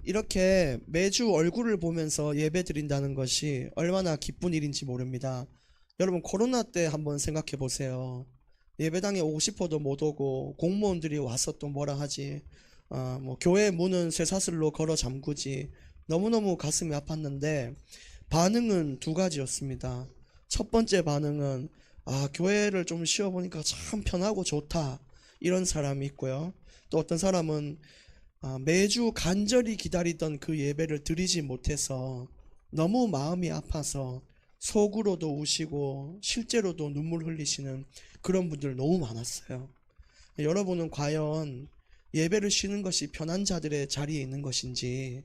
이렇게 매주 얼굴을 보면서 예배 드린다는 것이 얼마나 기쁜 일인지 모릅니다. 여러분, 코로나 때 한번 생각해 보세요. 예배당에 오고 싶어도 못 오고, 공무원들이 와서 또 뭐라 하지, 교회 문은 쇠사슬로 걸어 잠그지. 너무너무 가슴이 아팠는데 반응은 두 가지였습니다. 첫 번째 반응은 교회를 좀 쉬어보니까 참 편하고 좋다, 이런 사람이 있고요. 또 어떤 사람은 매주 간절히 기다리던 그 예배를 드리지 못해서 너무 마음이 아파서 속으로도 우시고 실제로도 눈물 흘리시는 그런 분들 너무 많았어요. 여러분은 과연 예배를 쉬는 것이 편한 자들의 자리에 있는 것인지,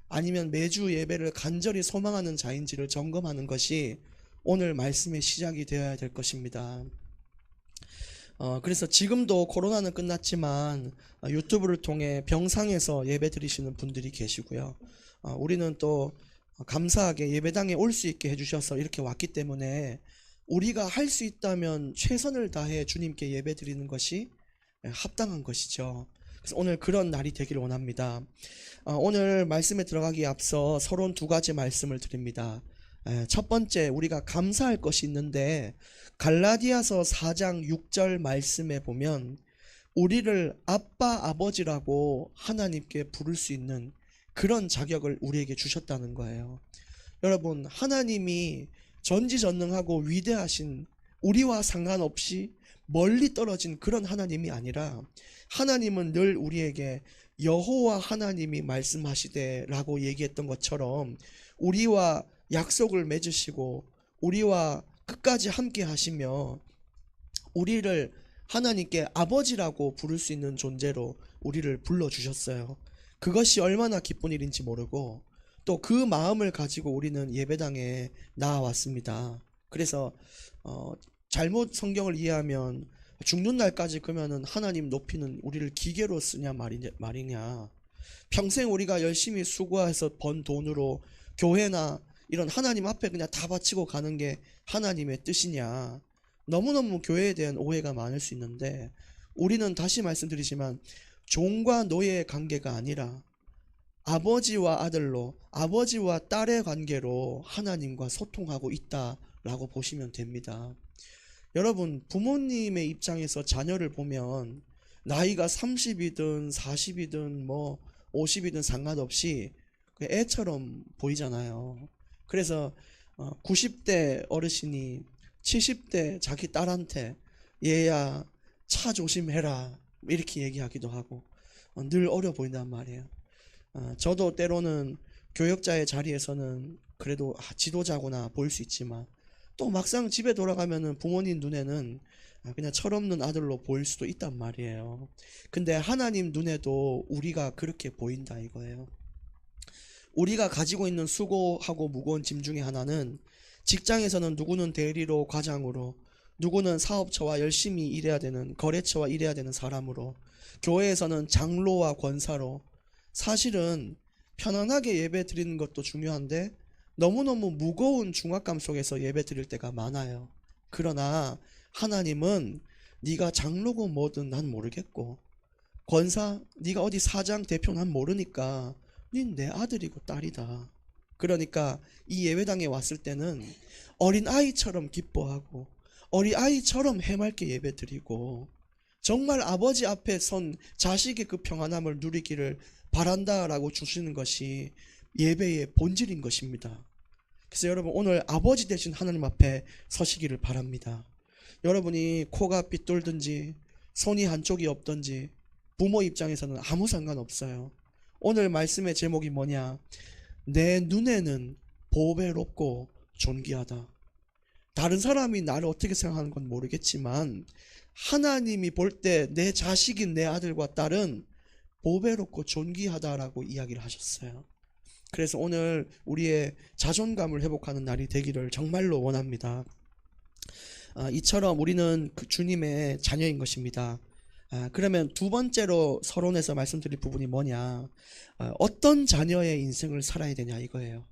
아니면 매주 예배를 간절히 소망하는 자인지를 점검하는 것이 오늘 말씀의 시작이 되어야 될 것입니다. 그래서 지금도 코로나는 끝났지만 유튜브를 통해 병상에서 예배 드리시는 분들이 계시고요. 우리는 또 감사하게 예배당에 올 수 있게 해주셔서 이렇게 왔기 때문에 우리가 할 수 있다면 최선을 다해 주님께 예배 드리는 것이 합당한 것이죠. 그래서 오늘 그런 날이 되기를 원합니다. 오늘 말씀에 들어가기에 앞서 서론 두 가지 말씀을 드립니다. 첫 번째, 우리가 감사할 것이 있는데 갈라디아서 4장 6절 말씀에 보면 우리를 아빠 아버지라고 하나님께 부를 수 있는 그런 자격을 우리에게 주셨다는 거예요. 여러분, 하나님이 전지전능하고 위대하신, 우리와 상관없이 멀리 떨어진 그런 하나님이 아니라, 하나님은 늘 우리에게 여호와 하나님이 말씀하시되 라고 얘기했던 것처럼 우리와 약속을 맺으시고 우리와 끝까지 함께 하시며 우리를 하나님께 아버지라고 부를 수 있는 존재로 우리를 불러주셨어요. 그것이 얼마나 기쁜 일인지 모르고 또 그 마음을 가지고 우리는 예배당에 나와왔습니다. 그래서 잘못 성경을 이해하면 죽는 날까지 그러면은 하나님 높이는 우리를 기계로 쓰냐 말이냐. 평생 우리가 열심히 수고해서 번 돈으로 교회나 이런 하나님 앞에 그냥 다 바치고 가는 게 하나님의 뜻이냐. 너무너무 교회에 대한 오해가 많을 수 있는데, 우리는 다시 말씀드리지만 종과 노예의 관계가 아니라 아버지와 아들로, 아버지와 딸의 관계로 하나님과 소통하고 있다라고 보시면 됩니다. 여러분, 부모님의 입장에서 자녀를 보면 나이가 30이든 40이든 50이든 상관없이 애처럼 보이잖아요. 그래서 90대 어르신이 70대 자기 딸한테 얘야 차 조심해라 이렇게 얘기하기도 하고 늘 어려 보인단 말이에요. 저도 때로는 교역자의 자리에서는 그래도 지도자구나 보일 수 있지만 또 막상 집에 돌아가면은 부모님 눈에는 그냥 철없는 아들로 보일 수도 있단 말이에요. 근데 하나님 눈에도 우리가 그렇게 보인다 이거예요. 우리가 가지고 있는 수고하고 무거운 짐 중에 하나는, 직장에서는 누구는 대리로 과장으로, 누구는 사업처와 열심히 일해야 되는 거래처와 일해야 되는 사람으로, 교회에서는 장로와 권사로, 사실은 편안하게 예배 드리는 것도 중요한데 너무너무 무거운 중압감 속에서 예배 드릴 때가 많아요. 그러나 하나님은 네가 장로고 뭐든 난 모르겠고, 권사 네가 어디 사장 대표 난 모르니까 닌 내 아들이고 딸이다. 그러니까 이 예배당에 왔을 때는 어린아이처럼 기뻐하고 어린아이처럼 해맑게 예배드리고 정말 아버지 앞에 선 자식의 그 평안함을 누리기를 바란다라고 주시는 것이 예배의 본질인 것입니다. 그래서 여러분, 오늘 아버지 되신 하나님 앞에 서시기를 바랍니다. 여러분이 코가 삐뚤든지 손이 한쪽이 없든지 부모 입장에서는 아무 상관없어요. 오늘 말씀의 제목이 뭐냐? 내 눈에는 보배롭고 존귀하다. 다른 사람이 나를 어떻게 생각하는 건 모르겠지만 하나님이 볼 때 내 자식인 내 아들과 딸은 보배롭고 존귀하다라고 이야기를 하셨어요. 그래서 오늘 우리의 자존감을 회복하는 날이 되기를 정말로 원합니다. 이처럼 우리는 그 주님의 자녀인 것입니다. 그러면 두 번째로 서론에서 말씀드릴 부분이 뭐냐? 어떤 자녀의 인생을 살아야 되냐 이거예요.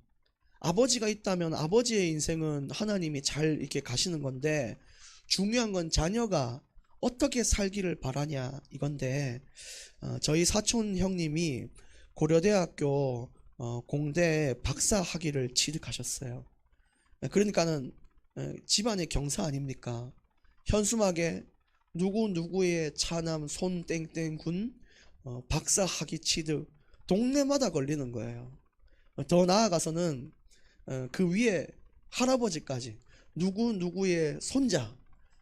아버지가 있다면 아버지의 인생은 하나님이 잘 이렇게 가시는 건데, 중요한 건 자녀가 어떻게 살기를 바라냐 이건데, 저희 사촌 형님이 고려대학교 공대 박사 학위를 취득하셨어요. 그러니까는 집안의 경사 아닙니까? 현수막에 누구누구의 차남 손땡땡군 박사 학위 취득, 동네마다 걸리는 거예요. 더 나아가서는 그 위에 할아버지까지 누구누구의 손자,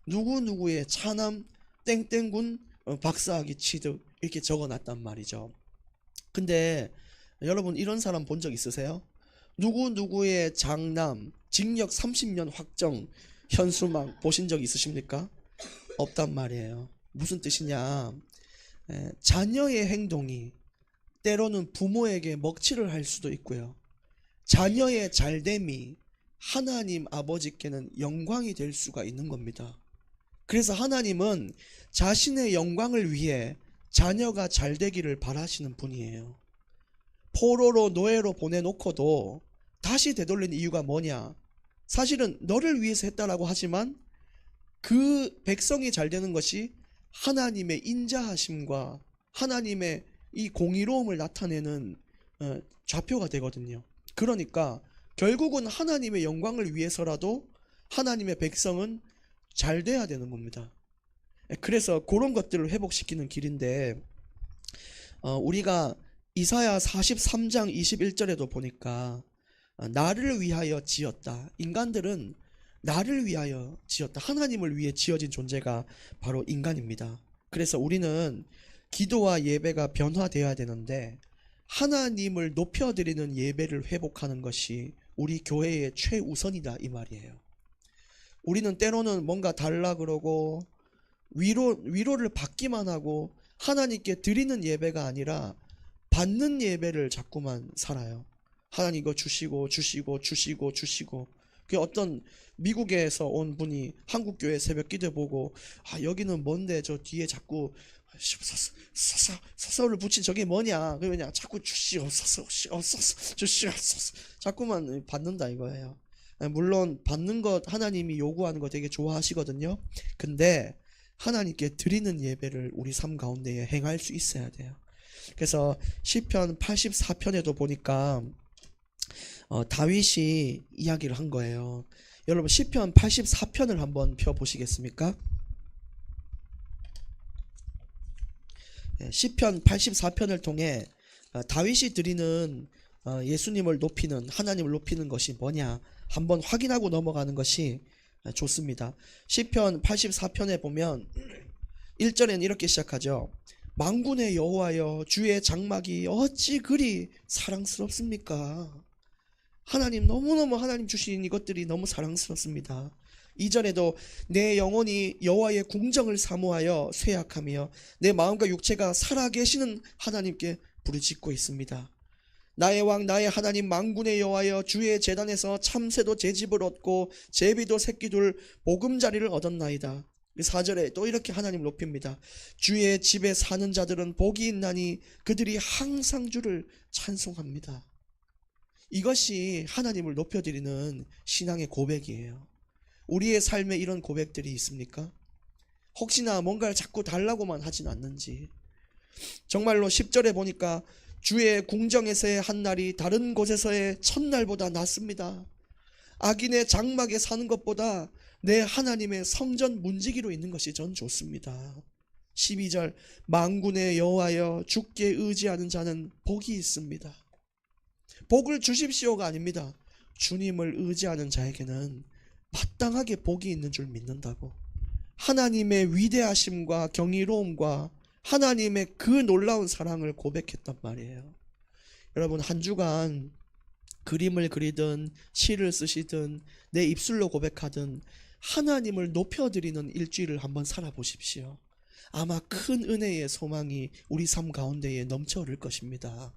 누구누구의 차남 땡땡군 박사 학위 취득, 이렇게 적어놨단 말이죠. 근데 여러분, 이런 사람 본 적 있으세요? 누구누구의 장남 징역 30년 확정 현수막 보신 적 있으십니까? 없단 말이에요. 무슨 뜻이냐? 자녀의 행동이 때로는 부모에게 먹칠을 할 수도 있고요. 자녀의 잘됨이 하나님 아버지께는 영광이 될 수가 있는 겁니다. 그래서 하나님은 자신의 영광을 위해 자녀가 잘 되기를 바라시는 분이에요. 포로로 노예로 보내놓고도 다시 되돌린 이유가 뭐냐? 사실은 너를 위해서 했다라고 하지만 그 백성이 잘 되는 것이 하나님의 인자하심과 하나님의 이 공의로움을 나타내는 좌표가 되거든요. 그러니까 결국은 하나님의 영광을 위해서라도 하나님의 백성은 잘 돼야 되는 겁니다. 그래서 그런 것들을 회복시키는 길인데, 우리가 이사야 43장 21절에도 보니까 나를 위하여 지었다. 인간들은 나를 위하여 지었다. 하나님을 위해 지어진 존재가 바로 인간입니다. 그래서 우리는 기도와 예배가 변화되어야 되는데 하나님을 높여드리는 예배를 회복하는 것이 우리 교회의 최우선이다, 이 말이에요. 우리는 때로는 뭔가 달라 그러고 위로를 받기만 하고 하나님께 드리는 예배가 아니라 받는 예배를 자꾸만 살아요. 하나님 이거 주시고 그 어떤 미국에서 온 분이 한국 교회 새벽 기도 보고 여기는 뭔데 저 뒤에 자꾸 서서를 붙인 저게 뭐냐, 그냥 자꾸 주시옵소서 주시옵소서 자꾸만 받는다 이거예요. 물론 받는 것 하나님이 요구하는 거 되게 좋아하시거든요. 근데 하나님께 드리는 예배를 우리 삶 가운데에 행할 수 있어야 돼요. 그래서 시편 84편에도 보니까 다윗이 이야기를 한 거예요. 여러분, 시편 84편을 한번 펴보시겠습니까? 시편 84편을 통해 다윗이 드리는 예수님을 높이는, 하나님을 높이는 것이 뭐냐 한번 확인하고 넘어가는 것이 좋습니다. 시편 84편에 보면 1절에는 이렇게 시작하죠. 만군의 여호와여, 주의 장막이 어찌 그리 사랑스럽습니까? 하나님, 너무너무 하나님 주신 이것들이 너무 사랑스럽습니다. 2절에도 내 영혼이 여호와의 궁정을 사모하여 쇠약하며 내 마음과 육체가 살아계시는 하나님께 부르짖고 있습니다. 나의 왕 나의 하나님 만군의 여호와여, 주의 제단에서 참새도 제 집을 얻고 제비도 새끼둘 보금자리를 얻었나이다. 4절에 또 이렇게 하나님을 높입니다. 주의 집에 사는 자들은 복이 있나니 그들이 항상 주를 찬송합니다. 이것이 하나님을 높여드리는 신앙의 고백이에요. 우리의 삶에 이런 고백들이 있습니까? 혹시나 뭔가를 자꾸 달라고만 하진 않는지. 정말로 10절에 보니까 주의 궁정에서의 한 날이 다른 곳에서의 첫날보다 낫습니다. 악인의 장막에 사는 것보다 내 하나님의 성전 문지기로 있는 것이 전 좋습니다. 12절 만군의 여호와여, 주께 의지하는 자는 복이 있습니다. 복을 주십시오가 아닙니다. 주님을 의지하는 자에게는 마땅하게 복이 있는 줄 믿는다고. 하나님의 위대하심과 경이로움과 하나님의 그 놀라운 사랑을 고백했단 말이에요. 여러분, 한 주간 그림을 그리든 시를 쓰시든 내 입술로 고백하든 하나님을 높여드리는 일주일을 한번 살아보십시오. 아마 큰 은혜의 소망이 우리 삶 가운데에 넘쳐 흐를 것입니다.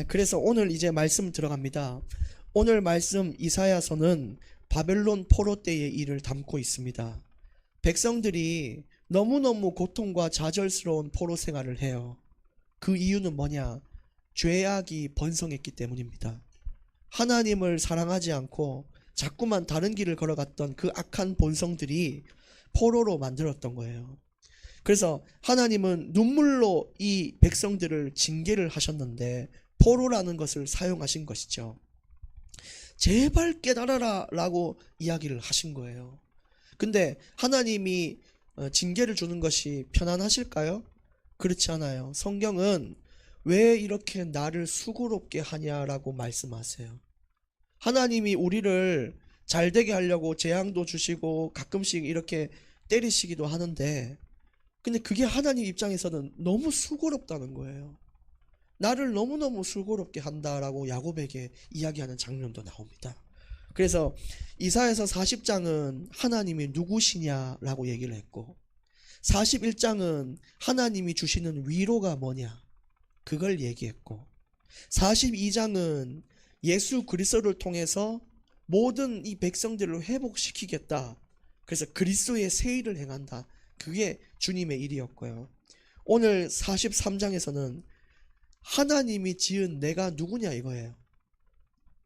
그래서 오늘 이제 말씀 들어갑니다. 오늘 말씀 이사야서는 바벨론 포로 때의 일을 담고 있습니다. 백성들이 너무너무 고통과 좌절스러운 포로 생활을 해요. 그 이유는 뭐냐? 죄악이 번성했기 때문입니다. 하나님을 사랑하지 않고 자꾸만 다른 길을 걸어갔던 그 악한 본성들이 포로로 만들었던 거예요. 그래서 하나님은 눈물로 이 백성들을 징계를 하셨는데 포로라는 것을 사용하신 것이죠. 제발 깨달아라 라고 이야기를 하신 거예요. 근데 하나님이 징계를 주는 것이 편안하실까요? 그렇지 않아요. 성경은 왜 이렇게 나를 수고롭게 하냐라고 말씀하세요. 하나님이 우리를 잘되게 하려고 재앙도 주시고 가끔씩 이렇게 때리시기도 하는데, 근데 그게 하나님 입장에서는 너무 수고롭다는 거예요. 나를 너무너무 수고롭게 한다라고 야곱에게 이야기하는 장면도 나옵니다. 그래서 이사야서 40장은 하나님이 누구시냐라고 얘기를 했고, 41장은 하나님이 주시는 위로가 뭐냐 그걸 얘기했고, 42장은 예수 그리스도를 통해서 모든 이 백성들을 회복시키겠다, 그래서 그리스도의 세일을 행한다, 그게 주님의 일이었고요. 오늘 43장에서는 하나님이 지은 내가 누구냐 이거예요.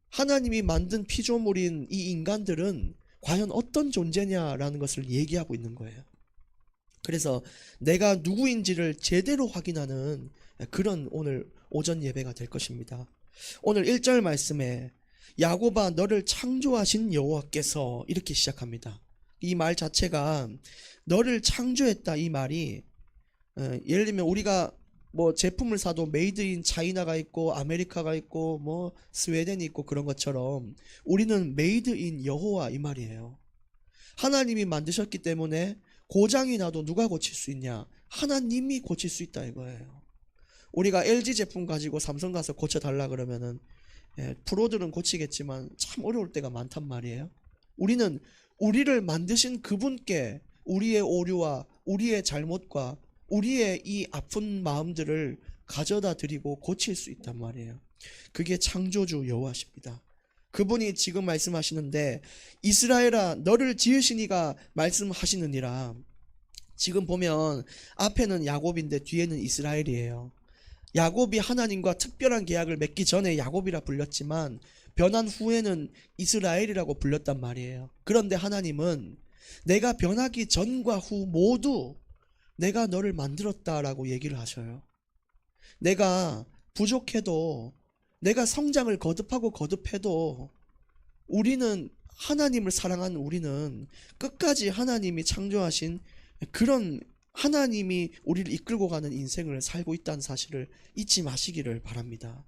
하나님이 만든 피조물인 이 인간들은 과연 어떤 존재냐라는 것을 얘기하고 있는 거예요. 그래서 내가 누구인지를 제대로 확인하는 그런 오늘 오전 예배가 될 것입니다. 오늘 1절 말씀에 야곱아 너를 창조하신 여호와께서 이렇게 시작합니다. 이 말 자체가 너를 창조했다 이 말이, 예를 들면 우리가 뭐 제품을 사도 메이드 인 차이나가 있고 아메리카가 있고 뭐 스웨덴이 있고 그런 것처럼 우리는 메이드 인 여호와 이 말이에요. 하나님이 만드셨기 때문에 고장이 나도 누가 고칠 수 있냐? 하나님이 고칠 수 있다 이거예요. 우리가 LG 제품 가지고 삼성 가서 고쳐달라 그러면은 프로들은 고치겠지만 참 어려울 때가 많단 말이에요. 우리는 우리를 만드신 그분께 우리의 오류와 우리의 잘못과 우리의 이 아픈 마음들을 가져다 드리고 고칠 수 있단 말이에요. 그게 창조주 여호와십니다. 그분이 지금 말씀하시는데 이스라엘아 너를 지으신 이가 말씀하시느니라. 지금 보면 앞에는 야곱인데 뒤에는 이스라엘이에요. 야곱이 하나님과 특별한 계약을 맺기 전에 야곱이라 불렸지만 변한 후에는 이스라엘이라고 불렸단 말이에요. 그런데 하나님은 내가 변하기 전과 후 모두 내가 너를 만들었다라고 얘기를 하셔요. 내가 부족해도, 내가 성장을 거듭하고 거듭해도 우리는, 하나님을 사랑하는 우리는 끝까지 하나님이 창조하신 그런 하나님이 우리를 이끌고 가는 인생을 살고 있다는 사실을 잊지 마시기를 바랍니다.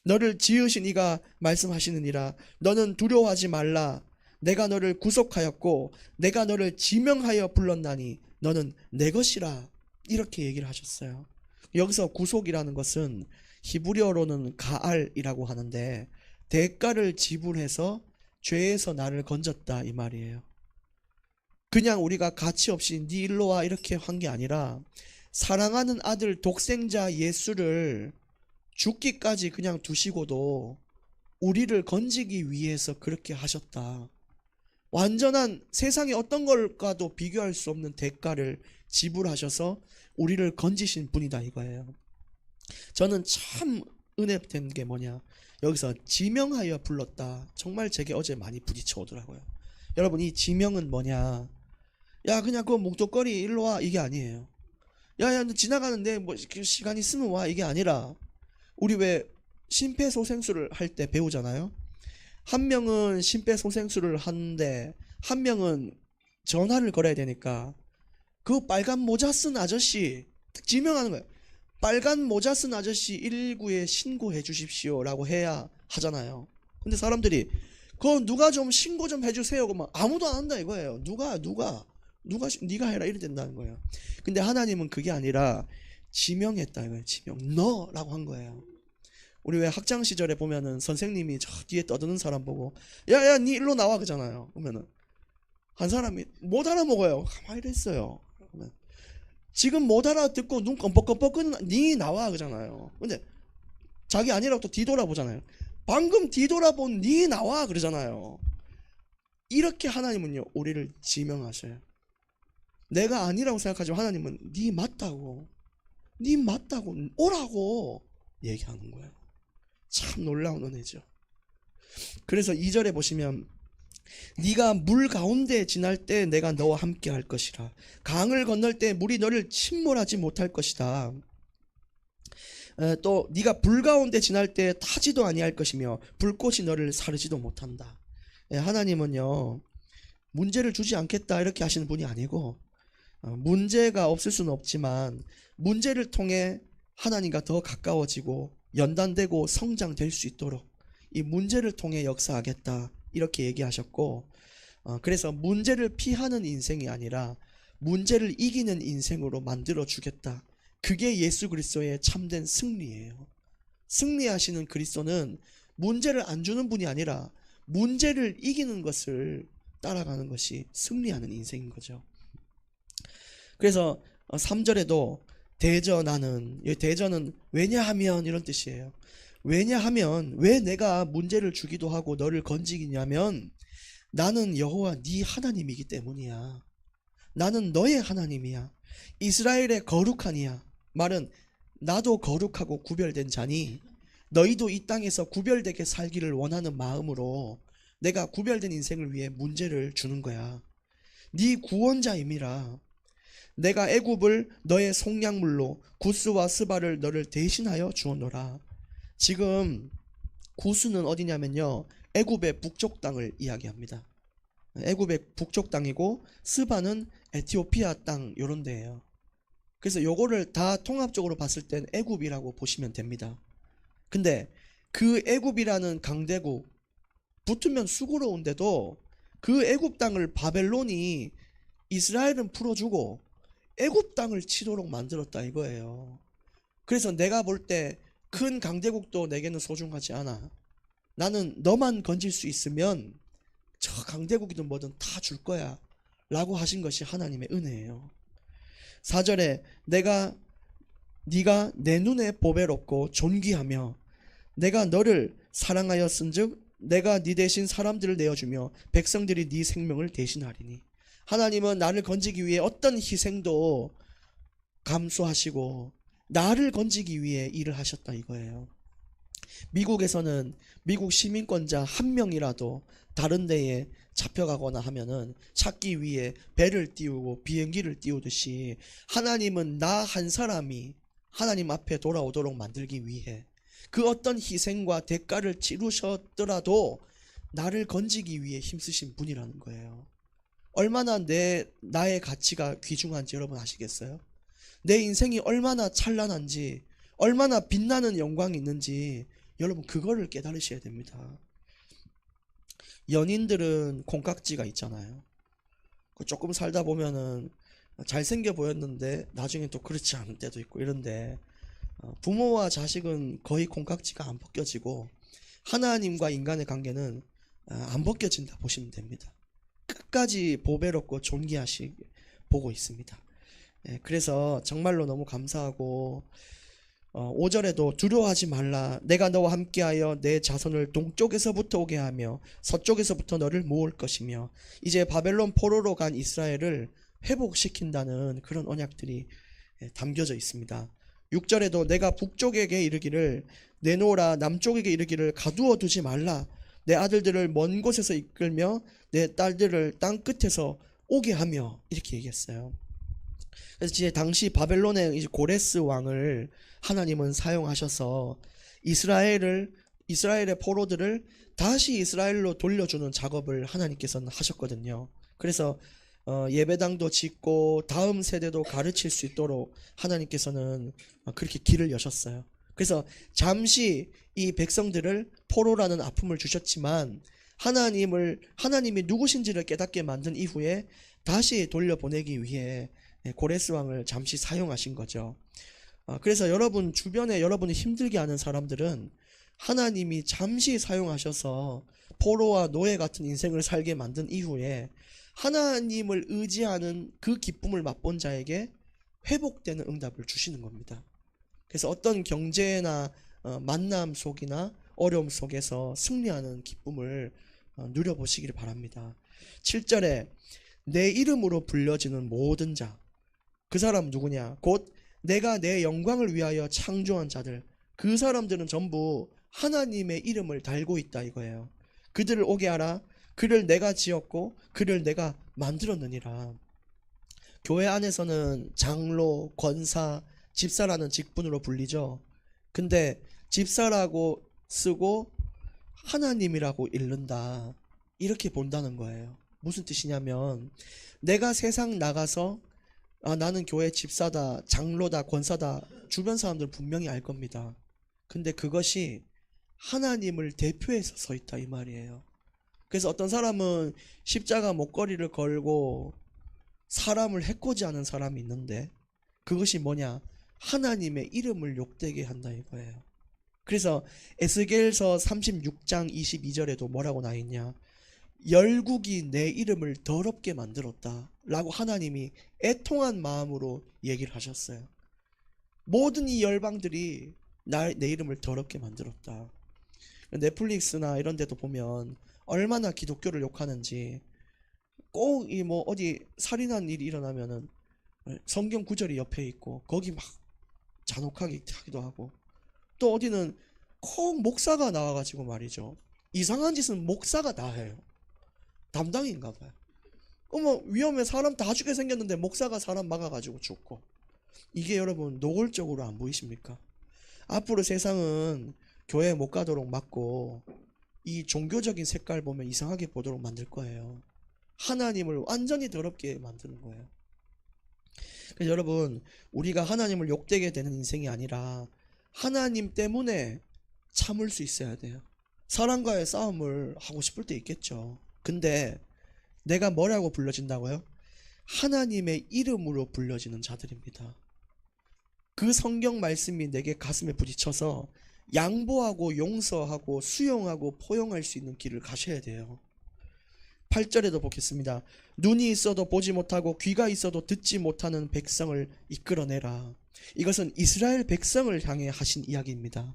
너를 지으신 이가 말씀하시느니라. 너는 두려워하지 말라. 내가 너를 구속하였고 내가 너를 지명하여 불렀나니 너는 내 것이라. 이렇게 얘기를 하셨어요. 여기서 구속이라는 것은 히브리어로는 가알이라고 하는데 대가를 지불해서 죄에서 나를 건졌다 이 말이에요. 그냥 우리가 가치 없이 네 일로 와 이렇게 한 게 아니라 사랑하는 아들 독생자 예수를 죽기까지 그냥 두시고도 우리를 건지기 위해서 그렇게 하셨다. 완전한 세상의 어떤 것과도 비교할 수 없는 대가를 지불하셔서 우리를 건지신 분이다 이거예요. 저는 참 은혜된 게 뭐냐, 여기서 지명하여 불렀다. 정말 제게 어제 많이 부딪혀 오더라고요. 여러분, 이 지명은 뭐냐, 야 그냥 그 목적거리 일로 와 이게 아니에요. 야야 너 지나가는데 뭐 시간 있으면 와 이게 아니라, 우리 왜 심폐소생술을 할 때 배우잖아요. 한 명은 심폐소생술을 하는데 한 명은 전화를 걸어야 되니까 그 빨간 모자 쓴 아저씨 지명하는 거예요. 빨간 모자 쓴 아저씨 119에 신고해 주십시오 라고 해야 하잖아요. 근데 사람들이 그거 누가 좀 신고 좀 해주세요 그러면 아무도 안 한다 이거예요. 누가 네가 해라 이래 된다는 거예요. 근데 하나님은 그게 아니라 지명했다 이거예요. 지명, 너라고 한 거예요. 우리 왜 학창 시절에 보면은 선생님이 저 뒤에 떠드는 사람 보고 야야 니 일로 나와 그러잖아요. 그러면은 한 사람이 못 알아먹어요. 가만히 있어요. 지금 못 알아듣고 눈 껌뻑껌뻑 끄는 니 나와 그러잖아요. 근데 자기 아니라고 또 뒤돌아보잖아요. 방금 뒤돌아본 니 나와 그러잖아요. 이렇게 하나님은요 우리를 지명하셔요. 내가 아니라고 생각하지만 하나님은 니 맞다고 오라고 얘기하는 거예요. 참 놀라운 은혜죠. 그래서 2절에 보시면 네가 물 가운데 지날 때 내가 너와 함께 할 것이라. 강을 건널 때 물이 너를 침몰하지 못할 것이다. 또 네가 불 가운데 지날 때 타지도 아니할 것이며 불꽃이 너를 사르지도 못한다. 하나님은요, 문제를 주지 않겠다 이렇게 하시는 분이 아니고, 문제가 없을 수는 없지만 문제를 통해 하나님과 더 가까워지고 연단되고 성장될 수 있도록 이 문제를 통해 역사하겠다 이렇게 얘기하셨고, 그래서 문제를 피하는 인생이 아니라 문제를 이기는 인생으로 만들어 주겠다. 그게 예수 그리스도의 참된 승리예요. 승리하시는 그리스도는 문제를 안 주는 분이 아니라 문제를 이기는 것을 따라가는 것이 승리하는 인생인 거죠. 그래서 3절에도 대전하는, 대전은 왜냐하면 이런 뜻이에요. 왜냐하면, 왜 내가 문제를 주기도 하고 너를 건지기냐면 나는 여호와 네 하나님이기 때문이야. 나는 너의 하나님이야. 이스라엘의 거룩하니야. 말은 나도 거룩하고 구별된 자니 너희도 이 땅에서 구별되게 살기를 원하는 마음으로 내가 구별된 인생을 위해 문제를 주는 거야. 네 구원자임이라. 내가 애굽을 너의 속량물로 구스와 스바를 너를 대신하여 주었노라. 지금 구스는 어디냐면요, 애굽의 북쪽 땅을 이야기합니다. 애굽의 북쪽 땅이고 스바는 에티오피아 땅 요런 데예요. 그래서 요거를 다 통합적으로 봤을 땐 애굽이라고 보시면 됩니다. 근데 그 애굽이라는 강대국 붙으면 수고로운데도 그 애굽 땅을 바벨론이 이스라엘은 풀어주고 애굽 땅을 치도록 만들었다 이거예요. 그래서 내가 볼 때 큰 강대국도 내게는 소중하지 않아. 나는 너만 건질 수 있으면 저 강대국이든 뭐든 다 줄 거야 라고 하신 것이 하나님의 은혜예요. 4절에 네가 내 눈에 보배롭고 존귀하며 내가 너를 사랑하였은즉 내가 네 대신 사람들을 내어주며 백성들이 네 생명을 대신하리니. 하나님은 나를 건지기 위해 어떤 희생도 감수하시고 나를 건지기 위해 일을 하셨다 이거예요. 미국에서는 미국 시민권자 한 명이라도 다른 데에 잡혀가거나 하면은 찾기 위해 배를 띄우고 비행기를 띄우듯이 하나님은 나 한 사람이 하나님 앞에 돌아오도록 만들기 위해 그 어떤 희생과 대가를 치르셨더라도 나를 건지기 위해 힘쓰신 분이라는 거예요. 얼마나 나의 가치가 귀중한지 여러분 아시겠어요? 내 인생이 얼마나 찬란한지, 얼마나 빛나는 영광이 있는지 여러분 그거를 깨달으셔야 됩니다. 연인들은 콩깍지가 있잖아요. 조금 살다 보면은 잘생겨 보였는데 나중에 또 그렇지 않은 때도 있고 이런데, 부모와 자식은 거의 콩깍지가 안 벗겨지고 하나님과 인간의 관계는 안 벗겨진다 보시면 됩니다. 끝까지 보배롭고 존귀하시게 보고 있습니다. 그래서 정말로 너무 감사하고, 5절에도 두려워하지 말라. 내가 너와 함께하여 내 자손을 동쪽에서부터 오게 하며 서쪽에서부터 너를 모을 것이며, 이제 바벨론 포로로 간 이스라엘을 회복시킨다는 그런 언약들이 담겨져 있습니다. 6절에도 내가 북쪽에게 이르기를 내놓으라, 남쪽에게 이르기를 가두어 두지 말라. 내 아들들을 먼 곳에서 이끌며 내 딸들을 땅 끝에서 오게 하며, 이렇게 얘기했어요. 그래서 이제 당시 바벨론의 이제 고레스 왕을 하나님은 사용하셔서 이스라엘의 포로들을 다시 이스라엘로 돌려주는 작업을 하나님께서는 하셨거든요. 그래서 예배당도 짓고 다음 세대도 가르칠 수 있도록 하나님께서는 그렇게 길을 여셨어요. 그래서 잠시 이 백성들을 포로라는 아픔을 주셨지만 하나님이 누구신지를 깨닫게 만든 이후에 다시 돌려보내기 위해 고레스 왕을 잠시 사용하신 거죠. 그래서 여러분 주변에 여러분이 힘들게 하는 사람들은 하나님이 잠시 사용하셔서 포로와 노예 같은 인생을 살게 만든 이후에 하나님을 의지하는 그 기쁨을 맛본 자에게 회복되는 응답을 주시는 겁니다. 그래서 어떤 경제나 만남 속이나 어려움 속에서 승리하는 기쁨을 누려보시기를 바랍니다. 7절에 내 이름으로 불려지는 모든 자, 그 사람 누구냐? 곧 내가 내 영광을 위하여 창조한 자들, 그 사람들은 전부 하나님의 이름을 달고 있다 이거예요. 그들을 오게 하라. 그를 내가 지었고 그를 내가 만들었느니라. 교회 안에서는 장로, 권사, 집사라는 직분으로 불리죠. 근데 집사라고 쓰고 하나님이라고 읽는다, 이렇게 본다는 거예요. 무슨 뜻이냐면 내가 세상 나가서 나는 교회 집사다, 장로다, 권사다, 주변 사람들 분명히 알 겁니다. 근데 그것이 하나님을 대표해서 서 있다, 이 말이에요. 그래서 어떤 사람은 십자가 목걸이를 걸고 사람을 해코지하는 사람이 있는데 그것이 뭐냐? 하나님의 이름을 욕되게 한다, 이거예요. 그래서 에스겔서 36장 22절에도 뭐라고 나와 있냐? 열국이 내 이름을 더럽게 만들었다 라고 하나님이 애통한 마음으로 얘기를 하셨어요. 모든 이 열방들이 내 이름을 더럽게 만들었다. 넷플릭스나 이런 데도 보면 얼마나 기독교를 욕하는지, 꼭 이 뭐 어디 살인한 일이 일어나면은 성경 구절이 옆에 있고 거기 막 잔혹하게 하기도 하고, 또 어디는 꼭 목사가 나와가지고 말이죠, 이상한 짓은 목사가 다 해요. 담당인가 봐요. 어머 위험해, 사람 다 죽게 생겼는데 목사가 사람 막아가지고 죽고. 이게 여러분 노골적으로 안 보이십니까? 앞으로 세상은 교회 못 가도록 막고 이 종교적인 색깔 보면 이상하게 보도록 만들 거예요. 하나님을 완전히 더럽게 만드는 거예요. 그래서 여러분, 우리가 하나님을 욕되게 되는 인생이 아니라 하나님 때문에 참을 수 있어야 돼요. 사람과의 싸움을 하고 싶을 때 있겠죠. 근데 내가 뭐라고 불려진다고요? 하나님의 이름으로 불려지는 자들입니다. 그 성경 말씀이 내게 가슴에 부딪혀서 양보하고 용서하고 수용하고 포용할 수 있는 길을 가셔야 돼요. 8절에도 보겠습니다. 눈이 있어도 보지 못하고 귀가 있어도 듣지 못하는 백성을 이끌어내라. 이것은 이스라엘 백성을 향해 하신 이야기입니다.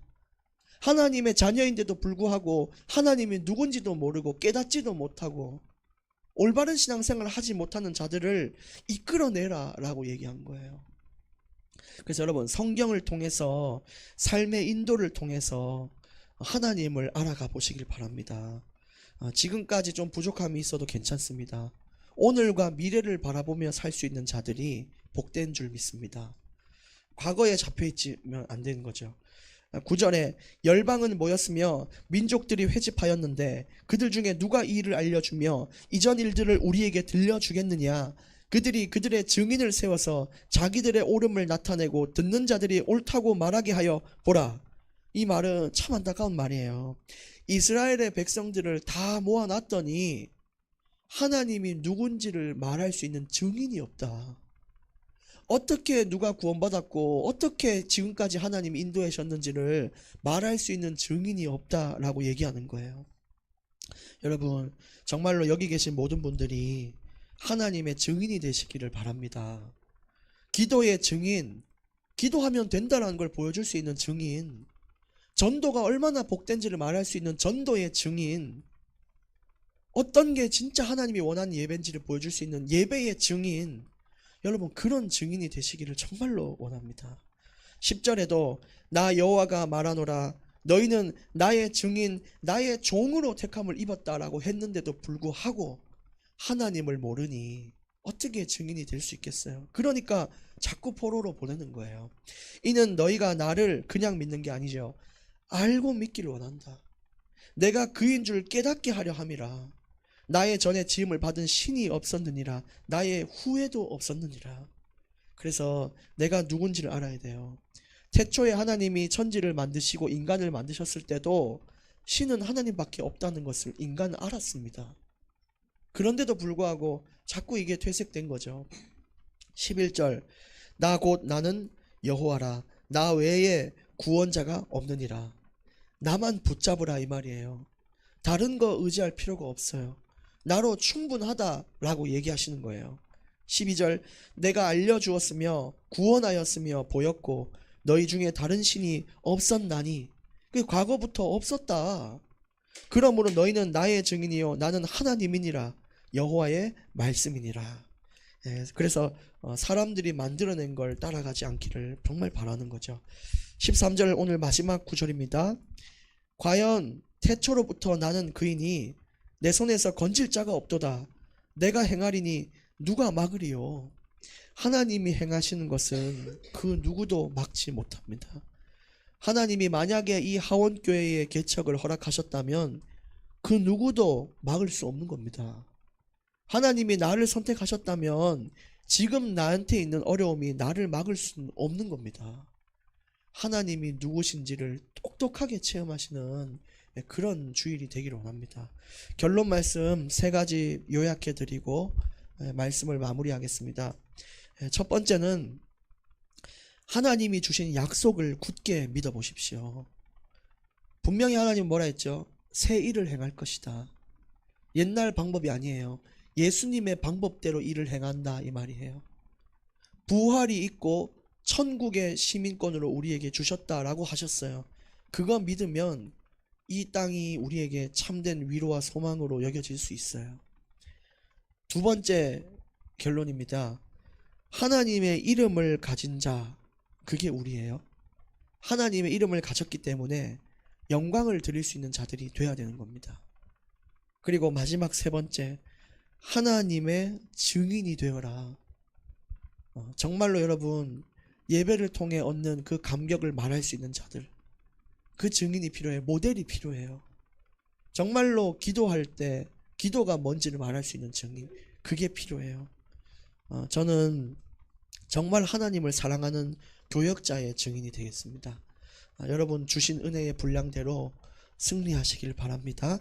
하나님의 자녀인데도 불구하고 하나님이 누군지도 모르고 깨닫지도 못하고 올바른 신앙생활을 하지 못하는 자들을 이끌어내라 라고 얘기한 거예요. 그래서 여러분, 성경을 통해서, 삶의 인도를 통해서 하나님을 알아가 보시길 바랍니다. 지금까지 좀 부족함이 있어도 괜찮습니다. 오늘과 미래를 바라보며 살 수 있는 자들이 복된 줄 믿습니다. 과거에 잡혀있지면 안 되는 거죠. 9절에 열방은 모였으며 민족들이 회집하였는데 그들 중에 누가 이 일을 알려주며 이전 일들을 우리에게 들려주겠느냐? 그들이 그들의 증인을 세워서 자기들의 옳음을 나타내고 듣는 자들이 옳다고 말하게 하여 보라. 이 말은 참 안타까운 말이에요. 이스라엘의 백성들을 다 모아놨더니 하나님이 누군지를 말할 수 있는 증인이 없다. 어떻게 누가 구원받았고 어떻게 지금까지 하나님이 인도하셨는지를 말할 수 있는 증인이 없다라고 얘기하는 거예요. 여러분, 정말로 여기 계신 모든 분들이 하나님의 증인이 되시기를 바랍니다. 기도의 증인, 기도하면 된다는 걸 보여줄 수 있는 증인, 전도가 얼마나 복된지를 말할 수 있는 전도의 증인, 어떤 게 진짜 하나님이 원하는 예배인지를 보여줄 수 있는 예배의 증인, 여러분 그런 증인이 되시기를 정말로 원합니다. 10절에도 나 여호와가 말하노라 너희는 나의 증인 나의 종으로 택함을 입었다라고 했는데도 불구하고 하나님을 모르니 어떻게 증인이 될 수 있겠어요? 그러니까 자꾸 포로로 보내는 거예요. 이는 너희가 나를 그냥 믿는 게 아니죠. 알고 믿기를 원한다. 내가 그인 줄 깨닫게 하려 함이라. 나의 전에 지음을 받은 신이 없었느니라. 나의 후에도 없었느니라. 그래서 내가 누군지를 알아야 돼요. 태초에 하나님이 천지를 만드시고 인간을 만드셨을 때도 신은 하나님밖에 없다는 것을 인간은 알았습니다. 그런데도 불구하고 자꾸 이게 퇴색된 거죠. 11절 나 곧 나는 여호와라 나 외에 구원자가 없느니라. 나만 붙잡으라 이 말이에요. 다른 거 의지할 필요가 없어요. 나로 충분하다라고 얘기하시는 거예요. 12절 내가 알려주었으며 구원하였으며 보였고 너희 중에 다른 신이 없었나니. 그 과거부터 없었다. 그러므로 너희는 나의 증인이요 나는 하나님이니라. 여호와의 말씀이니라. 그래서 사람들이 만들어낸 걸 따라가지 않기를 정말 바라는 거죠. 13절 오늘 마지막 구절입니다. 과연 태초로부터 나는 그이니 내 손에서 건질 자가 없도다. 내가 행하리니 누가 막으리요. 하나님이 행하시는 것은 그 누구도 막지 못합니다. 하나님이 만약에 이 하원교회의 개척을 허락하셨다면 그 누구도 막을 수 없는 겁니다. 하나님이 나를 선택하셨다면 지금 나한테 있는 어려움이 나를 막을 수는 없는 겁니다. 하나님이 누구신지를 똑똑하게 체험하시는 그런 주일이 되기를 원합니다. 결론 말씀 세 가지 요약해 드리고 말씀을 마무리하겠습니다. 첫 번째는 하나님이 주신 약속을 굳게 믿어 보십시오. 분명히 하나님은 뭐라 했죠? 새 일을 행할 것이다. 옛날 방법이 아니에요. 예수님의 방법대로 일을 행한다 이 말이에요. 부활이 있고 천국의 시민권으로 우리에게 주셨다라고 하셨어요. 그거 믿으면 이 땅이 우리에게 참된 위로와 소망으로 여겨질 수 있어요. 두 번째 결론입니다. 하나님의 이름을 가진 자, 그게 우리예요. 하나님의 이름을 가졌기 때문에 영광을 드릴 수 있는 자들이 되어야 되는 겁니다. 그리고 마지막 세 번째, 하나님의 증인이 되어라. 정말로 여러분, 예배를 통해 얻는 그 감격을 말할 수 있는 자들, 그 증인이 필요해요. 모델이 필요해요. 정말로 기도할 때 기도가 뭔지를 말할 수 있는 증인, 그게 필요해요. 저는 정말 하나님을 사랑하는 교역자의 증인이 되겠습니다. 여러분 주신 은혜의 분량대로 승리하시길 바랍니다.